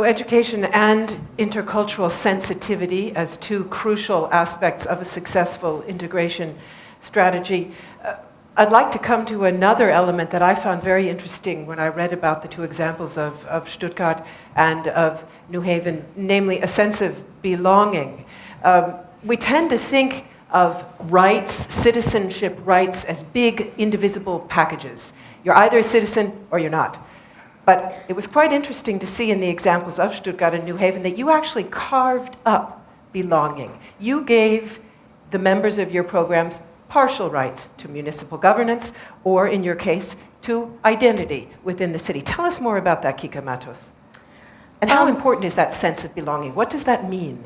education and intercultural sensitivity as two crucial aspects of a successful integration strategy. I'd like to come to another element that I found very interesting when I read about the two examples of Stuttgart and of New Haven, namely a sense of belonging. We tend to think of rights, citizenship rights, as big, indivisible packages. You're either a citizen or you're not. But it was quite interesting to see in the examples of Stuttgart and New Haven that you actually carved up belonging. You gave the members of your programs partial rights to municipal governance, or in your case, to identity within the city. Tell us more about that, Kika Matos. And how important is that sense of belonging? What does that mean?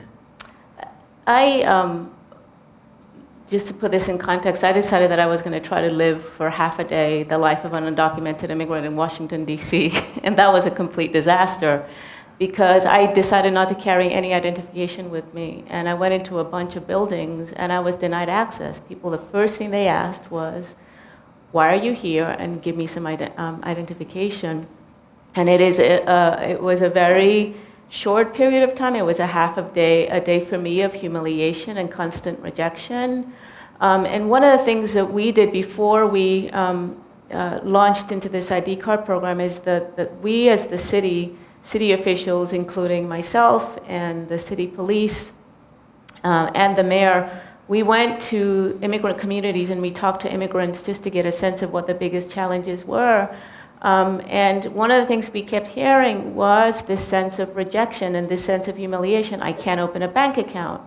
Just to put this in context, I decided that I was going to try to live for half a day the life of an undocumented immigrant in Washington, D.C., and that was a complete disaster because I decided not to carry any identification with me. And I went into a bunch of buildings, and I was denied access. People, the first thing they asked was, why are you here? And give me some identification. And it was a very short period of time. It was a day for me of humiliation and constant rejection. And one of the things that we did before we launched into this ID card program is that we as the city officials, including myself and the city police and the mayor, we went to immigrant communities and we talked to immigrants just to get a sense of what the biggest challenges were. And one of the things we kept hearing was this sense of rejection and this sense of humiliation. I can't open a bank account.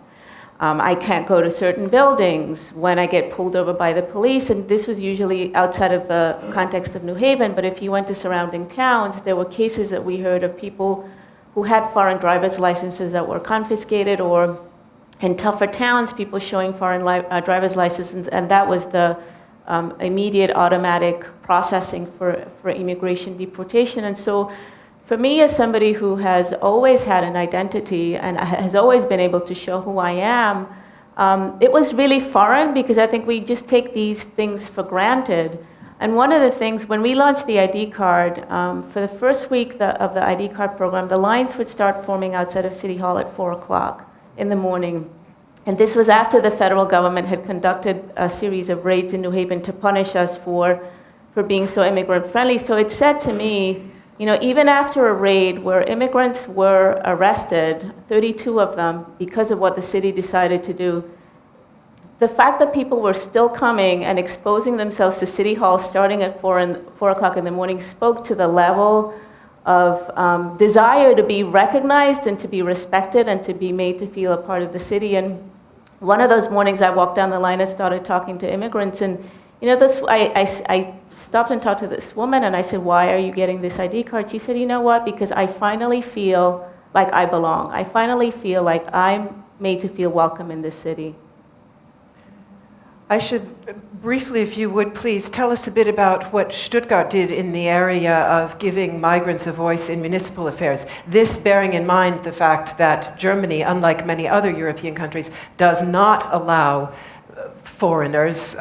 I can't go to certain buildings when I get pulled over by the police. And this was usually outside of the context of New Haven, but if you went to surrounding towns, there were cases that we heard of people who had foreign driver's licenses that were confiscated, or in tougher towns, people showing foreign driver's licenses, and that was the immediate automatic processing for immigration deportation. And so for me, as somebody who has always had an identity and has always been able to show who I am, it was really foreign because I think we just take these things for granted. And one of the things, when we launched the ID card, for the first week of the ID card program, the lines would start forming outside of City Hall at 4 o'clock in the morning. And this was after the federal government had conducted a series of raids in New Haven to punish us for being so immigrant friendly. So it said to me, you know, even after a raid where immigrants were arrested, 32 of them, because of what the city decided to do, the fact that people were still coming and exposing themselves to City Hall starting at 4 o'clock in the morning spoke to the level of desire to be recognized and to be respected and to be made to feel a part of the city. And one of those mornings I walked down the line and started talking to immigrants, and you know, I stopped and talked to this woman and I said, why are you getting this ID card? She said, you know what, because I finally feel like I belong. I finally feel like I'm made to feel welcome in this city. I should briefly, if you would please, tell us a bit about what Stuttgart did in the area of giving migrants a voice in municipal affairs. This bearing in mind the fact that Germany, unlike many other European countries, does not allow foreigners,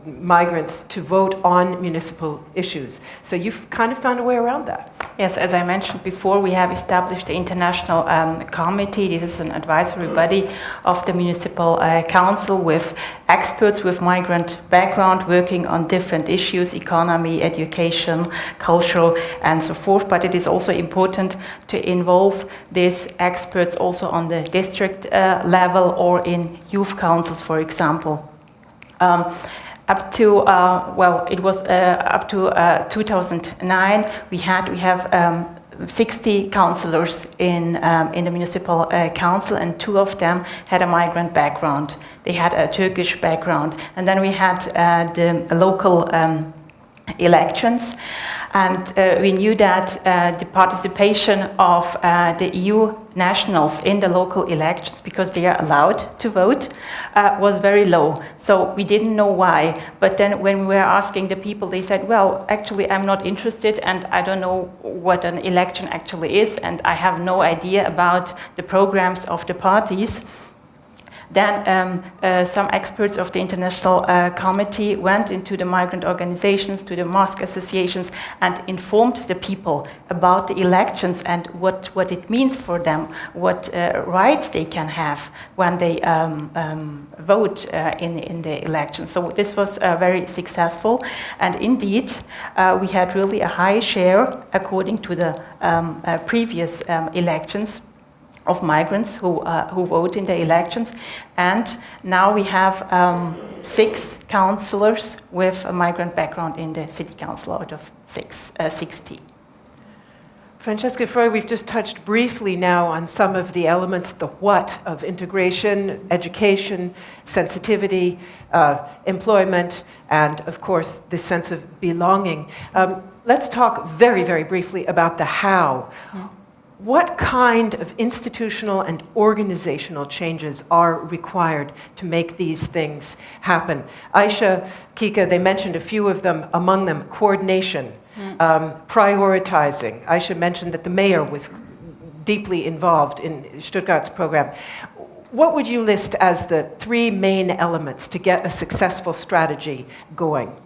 migrants, to vote on municipal issues. So you've kind of found a way around that. Yes, as I mentioned before, we have established the International Committee. This is an advisory body of the Municipal Council with experts with migrant background working on different issues, economy, education, cultural, and so forth. But it is also important to involve these experts also on the district level or in youth councils, for example. Up to up to 2009, we have 60 councillors in the municipal council, and 2 of them had a migrant background. They had a Turkish background, and then we had the local elections, and we knew that the participation of the EU nationals in the local elections, because they are allowed to vote, was very low. So we didn't know why. But then when we were asking the people, they said, well, actually I'm not interested and I don't know what an election actually is, and I have no idea about the programs of the parties. Then some experts of the International Committee went into the migrant organizations, to the mosque associations, and informed the people about the elections and what it means for them, what rights they can have when they vote in the elections. So this was very successful, and indeed we had really a high share, according to the previous elections, of migrants who vote in the elections. And now we have 6 councillors with a migrant background in the city council out of 60. Francesca, Froy, we've just touched briefly now on some of the elements, the what of integration, education, sensitivity, employment, and of course, this sense of belonging. Let's talk very, very briefly about the how. What kind of institutional and organizational changes are required to make these things happen? Aisha, Kika, they mentioned a few of them, among them coordination, prioritizing. Aisha mentioned that the mayor was deeply involved in Stuttgart's program. What would you list as the 3 main elements to get a successful strategy going?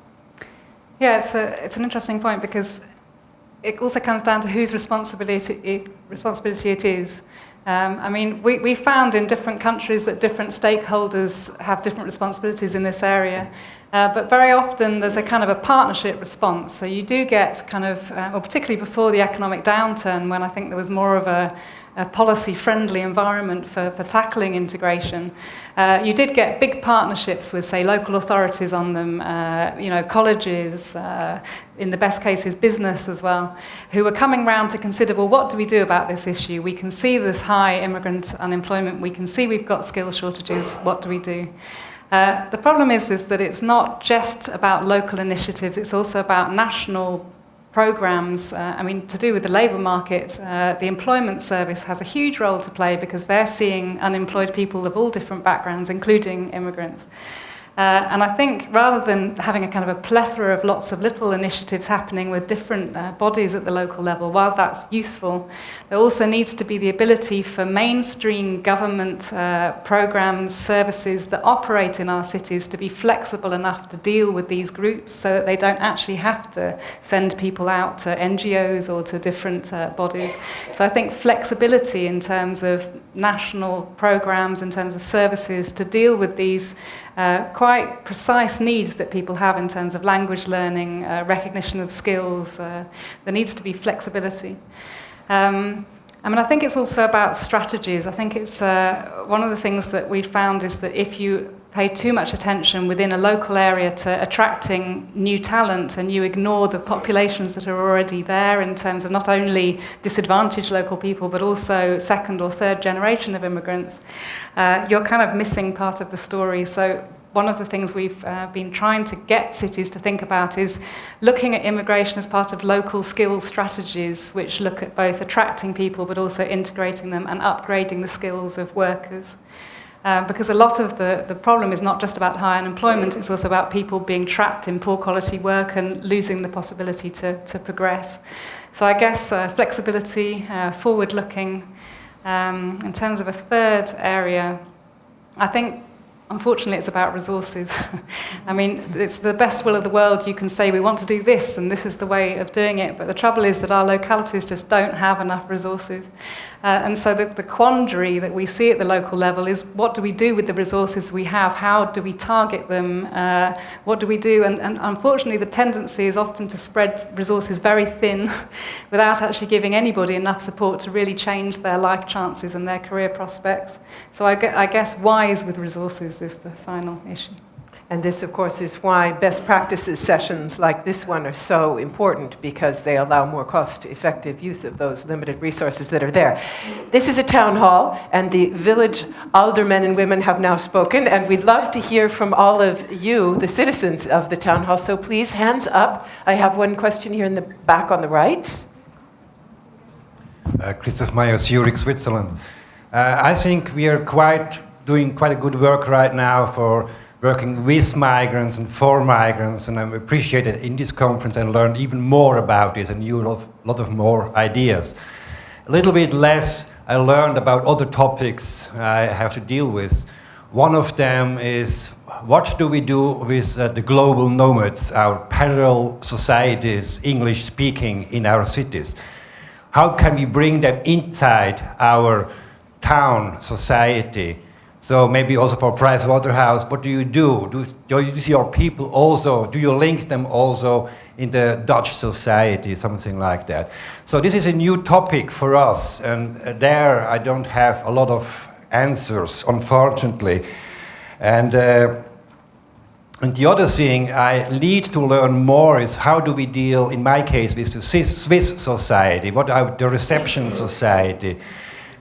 Yeah, it's an interesting point, because it also comes down to whose responsibility it is. I mean, we found in different countries that different stakeholders have different responsibilities in this area, but very often there's a kind of a partnership response. So you do get kind of, or particularly before the economic downturn, when I think there was more of a policy-friendly environment for tackling integration, you did get big partnerships with, say, local authorities on them, colleges, in the best cases business as well, who were coming round to consider, well, what do we do about this issue? We can see this high immigrant unemployment, we can see we've got skills shortages, what do we do? The problem is that it's not just about local initiatives, it's also about national programs. To do with the labour market, the employment service has a huge role to play, because they're seeing unemployed people of all different backgrounds, including immigrants. And I think rather than having a kind of a plethora of lots of little initiatives happening with different bodies at the local level, while that's useful, there also needs to be the ability for mainstream government programs, services that operate in our cities to be flexible enough to deal with these groups, so that they don't actually have to send people out to NGOs or to different bodies. So I think flexibility in terms of national programs, in terms of services to deal with these quite precise needs that people have in terms of language learning, recognition of skills. There needs to be flexibility. I think it's also about strategies. I think it's one of the things that we found is that if you pay too much attention within a local area to attracting new talent, and you ignore the populations that are already there in terms of not only disadvantaged local people, but also 2nd or 3rd generation of immigrants, you're kind of missing part of the story. So one of the things we've been trying to get cities to think about is looking at immigration as part of local skills strategies, which look at both attracting people but also integrating them and upgrading the skills of workers. Because a lot of the problem is not just about high unemployment, it's also about people being trapped in poor quality work and losing the possibility to progress. So I guess flexibility, forward-looking. In terms of a 3rd area, I think unfortunately it's about resources. It's the best will of the world. You can say we want to do this and this is the way of doing it, but the trouble is that our localities just don't have enough resources. And so the quandary that we see at the local level is, what do we do with the resources we have? How do we target them? What do we do? And unfortunately the tendency is often to spread resources very thin without actually giving anybody enough support to really change their life chances and their career prospects. So I guess wise with resources is the final issue. And this, of course, is why best practices sessions like this one are so important, because they allow more cost-effective use of those limited resources that are there. This is a town hall, and the village aldermen and women have now spoken, and we'd love to hear from all of you, the citizens of the town hall. So please, hands up. I have one question here in the back on the right. Christoph Meyer, Zurich, Switzerland. I think we are doing quite a good work right now for working with migrants and for migrants, and I'm appreciated in this conference and learned even more about this and knew a lot of more ideas. A little bit less I learned about other topics I have to deal with. One of them is, what do we do with the global nomads, our parallel societies, English-speaking in our cities? How can we bring them inside our town society? So maybe also for Pricewaterhouse, what do you do? Do you see your people also, do you link them also in the Dutch society, something like that? So this is a new topic for us, and there I don't have a lot of answers, unfortunately. And the other thing I need to learn more is how do we deal, in my case, with the Swiss society? What are the reception society?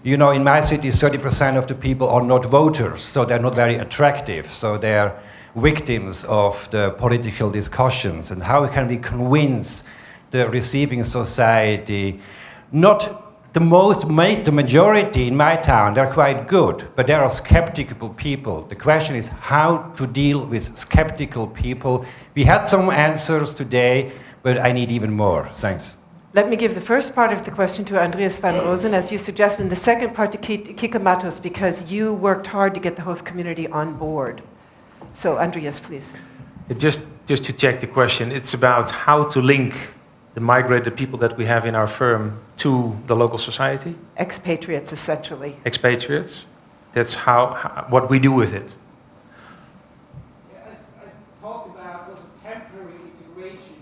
You know, in my city, 30% of the people are not voters, so they're not very attractive. So they're victims of the political discussions. And how can we convince the receiving society, not the majority in my town, they're quite good, but there are skeptical people. The question is how to deal with skeptical people. We had some answers today, but I need even more. Thanks. Let me give the first part of the question to Andreas van Rosen, as you suggested, and the second part to Kika Matos, because you worked hard to get the host community on board. So, Andreas, please. Just to check the question, it's about how to link the migrated people that we have in our firm to the local society? Expatriates, essentially. Expatriates? That's what we do with it. As talked about, was a temporary integration.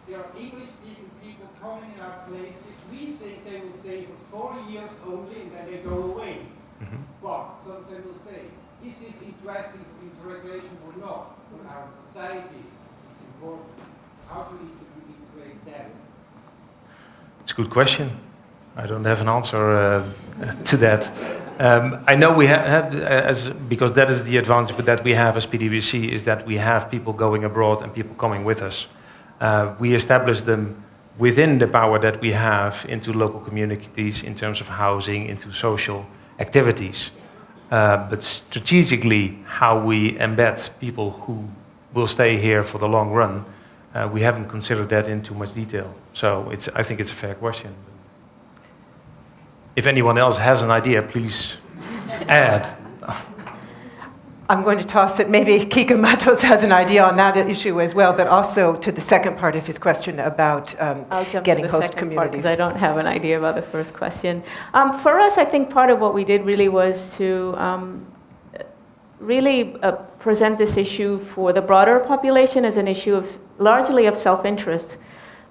There are English-speaking people coming in our places. We think they will stay for 4 years only and then they go away. Mm-hmm. But some of them will stay. Is this interesting for integration or not? For our society, it's important. How do we integrate them? It's a good question. I don't have an answer to that. I know we have, because that is the advantage that we have as PwC, is that we have people going abroad and people coming with us. We establish them within the power that we have into local communities in terms of housing, into social activities. But strategically, how we embed people who will stay here for the long run, we haven't considered that in too much detail. So I think it's a fair question. If anyone else has an idea, please add. I'm going to toss it. Maybe Kika Matos has an idea on that issue as well, but also to the second part of his question about getting host communities. Because I don't have an idea about the first question. For us, I think part of what we did really was to really present this issue for the broader population as an issue of largely of self-interest,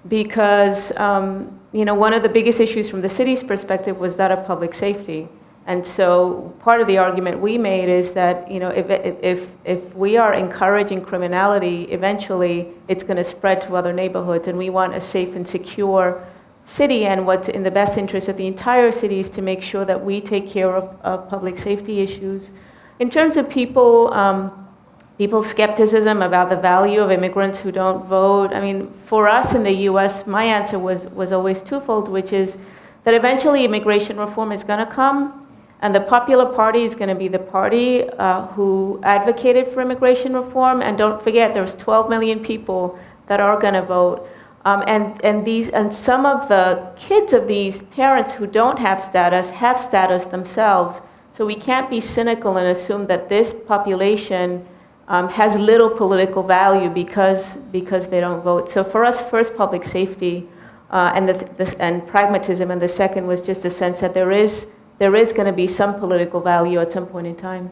because one of the biggest issues from the city's perspective was that of public safety. And so part of the argument we made is that if we are encouraging criminality, eventually it's going to spread to other neighborhoods, and we want a safe and secure city, and what's in the best interest of the entire city is to make sure that we take care of public safety issues. In terms of people's skepticism about the value of immigrants who don't vote, I mean, for us in the US, my answer was always twofold, which is that eventually immigration reform is going to come, and the Popular Party is going to be the party who advocated for immigration reform. And don't forget, there's 12 million people that are going to vote. And some of the kids of these parents who don't have status themselves. So we can't be cynical and assume that this population has little political value because they don't vote. So for us, first, public safety and pragmatism, and the second was just a sense that there is going to be some political value at some point in time.